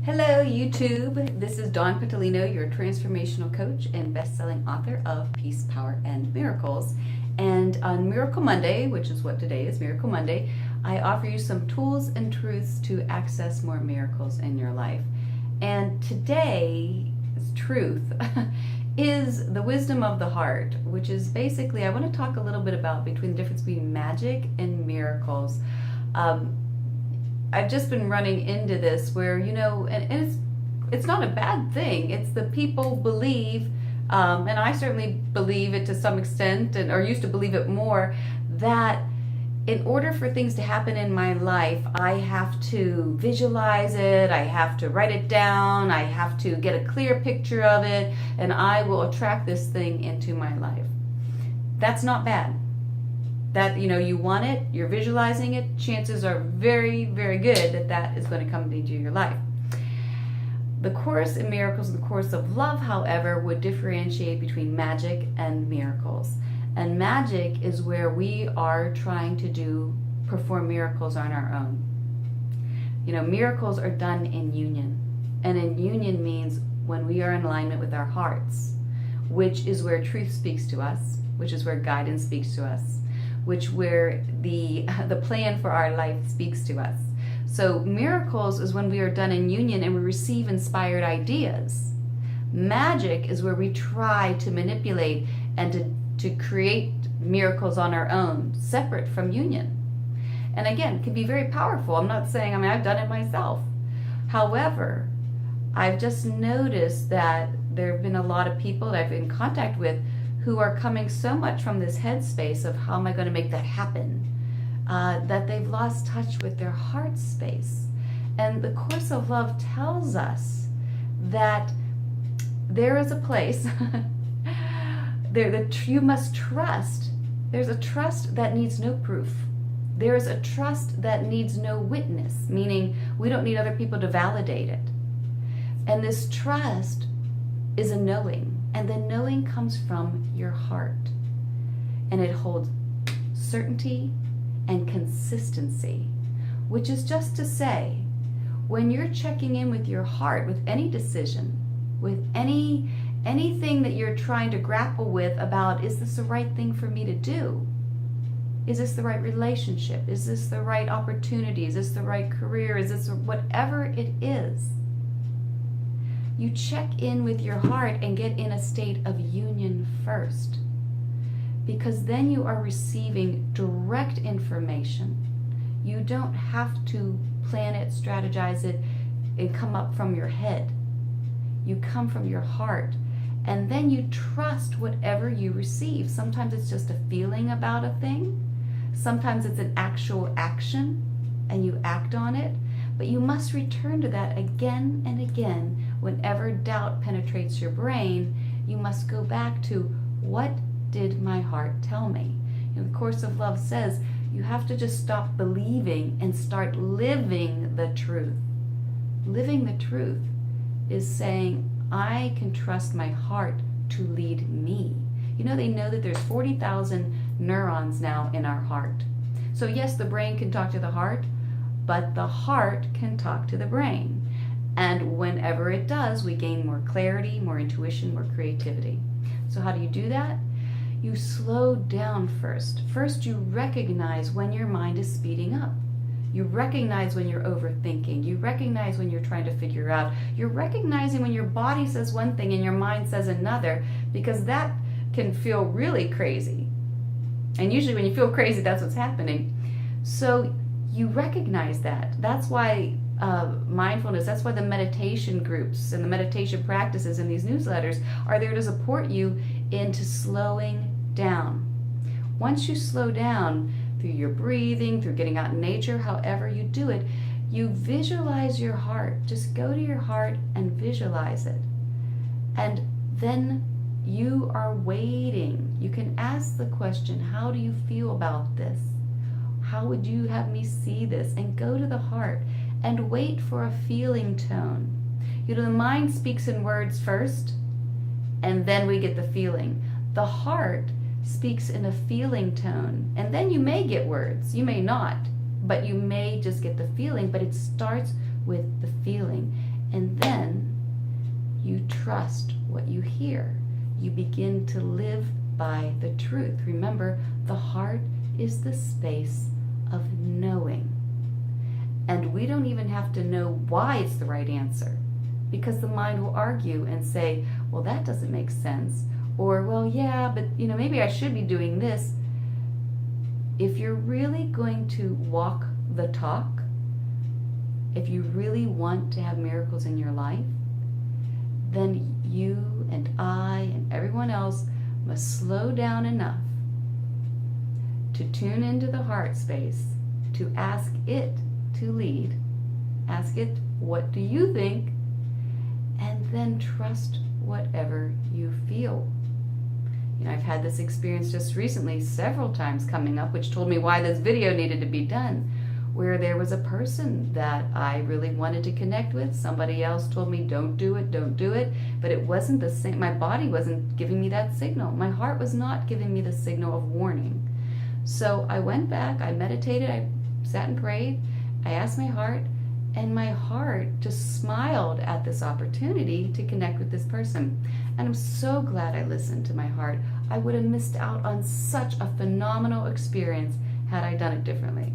Hello, YouTube. This is Dawn Petalino, your transformational coach and best-selling author of Peace, Power, and Miracles. And on Miracle Monday, which is what today is, Miracle Monday, I offer you some tools and truths to access more miracles in your life. And today's truth is the wisdom of the heart, which is basically, I want to talk a little bit about between the difference between magic and miracles. I've just been running into this where, and it's not a bad thing. It's the people believe, and I certainly believe it to some extent, or used to believe it more, that in order for things to happen in my life, I have to visualize it, I have to write it down, I have to get a clear picture of it, and I will attract this thing into my life. That's not bad. That, you want it, you're visualizing it, chances are very, very good that that is going to come into your life. The Course in Miracles and the Course of Love, however, would differentiate between magic and miracles. And magic is where we are trying to perform miracles on our own. Miracles are done in union. And in union means when we are in alignment with our hearts, which is where truth speaks to us, which is where guidance speaks to us, which where the plan for our life speaks to us. So miracles is when we are done in union and we receive inspired ideas. Magic is where we try to manipulate and to create miracles on our own, separate from union. And again, it can be very powerful. I'm not saying, I've done it myself. However, I've just noticed that there have been a lot of people that I've been in contact with who are coming so much from this headspace of how am I going to make that happen, that they've lost touch with their heart space. And the Course of Love tells us that there is a place there that you must trust. There's a trust that needs no proof. There's a trust that needs no witness, meaning we don't need other people to validate it. And this trust is a knowing. And the knowing comes from your heart. And it holds certainty and consistency, which is just to say, when you're checking in with your heart with any decision, with anything that you're trying to grapple with about, is this the right thing for me to do? Is this the right relationship? Is this the right opportunity? Is this the right career? Is this whatever it is? You check in with your heart and get in a state of union first, because then you are receiving direct information. You don't have to plan it, strategize it, and come up from your head. You come from your heart, and then you trust whatever you receive. Sometimes it's just a feeling about a thing. Sometimes it's an actual action, and you act on it. But you must return to that again and again. Whenever doubt penetrates your brain, you must go back to, what did my heart tell me? The Course of Love says you have to just stop believing and start living the truth. Living the truth is saying, I can trust my heart to lead me. They know that there's 40,000 neurons now in our heart. So yes, the brain can talk to the heart, but the heart can talk to the brain. And whenever it does, we gain more clarity, more intuition, more creativity. So how do you do that? You slow down first. First, you recognize when your mind is speeding up. You recognize when you're overthinking. You recognize when you're trying to figure out. You're recognizing when your body says one thing and your mind says another, because that can feel really crazy. And usually when you feel crazy, that's what's happening. So you recognize that. That's why mindfulness, that's why the meditation groups and the meditation practices in these newsletters are there to support you into slowing down. Once you slow down through your breathing, through getting out in nature, however you do it, you visualize your heart. Just go to your heart and visualize it. And then you are waiting. You can ask the question, how do you feel about this? How would you have me see this? And go to the heart and wait for a feeling tone. The mind speaks in words first, and then we get the feeling. The heart speaks in a feeling tone, and then you may get words. You may not, but you may just get the feeling, but it starts with the feeling. And then you trust what you hear. You begin to live by the truth. Remember, the heart is the space of knowing. And we don't even have to know why it's the right answer, because the mind will argue and say, well, that doesn't make sense. Or, well, yeah, but maybe I should be doing this. If you're really going to walk the talk, if you really want to have miracles in your life, then you and I and everyone else must slow down enough to tune into the heart space, to ask it to lead, ask it, what do you think? And then trust whatever you feel. I've had this experience just recently several times coming up, which told me why this video needed to be done, where there was a person that I really wanted to connect with. Somebody else told me, don't do it, but it wasn't the same. My body wasn't giving me that signal. My heart was not giving me the signal of warning. So I went back, I meditated, I sat and prayed, I asked my heart, and my heart just smiled at this opportunity to connect with this person. And I'm so glad I listened to my heart. I would have missed out on such a phenomenal experience had I done it differently.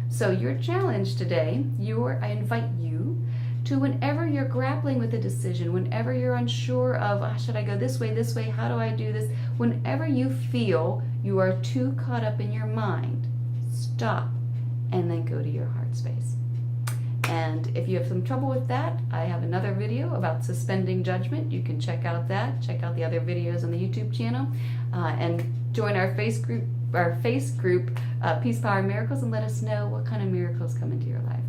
So your challenge today, I invite you to, whenever you're grappling with a decision, whenever you're unsure of, should I go this way, how do I do this? Whenever you feel you are too caught up in your mind, stop and then go to your heart space. And if you have some trouble with that, I have another video about suspending judgment. You can check out that. Check out the other videos on the YouTube channel, and join our face group, Peace, Power, Miracles, and let us know what kind of miracles come into your life.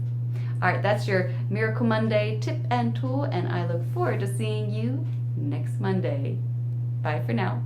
All right, that's your Miracle Monday tip and tool, and I look forward to seeing you next Monday. Bye for now.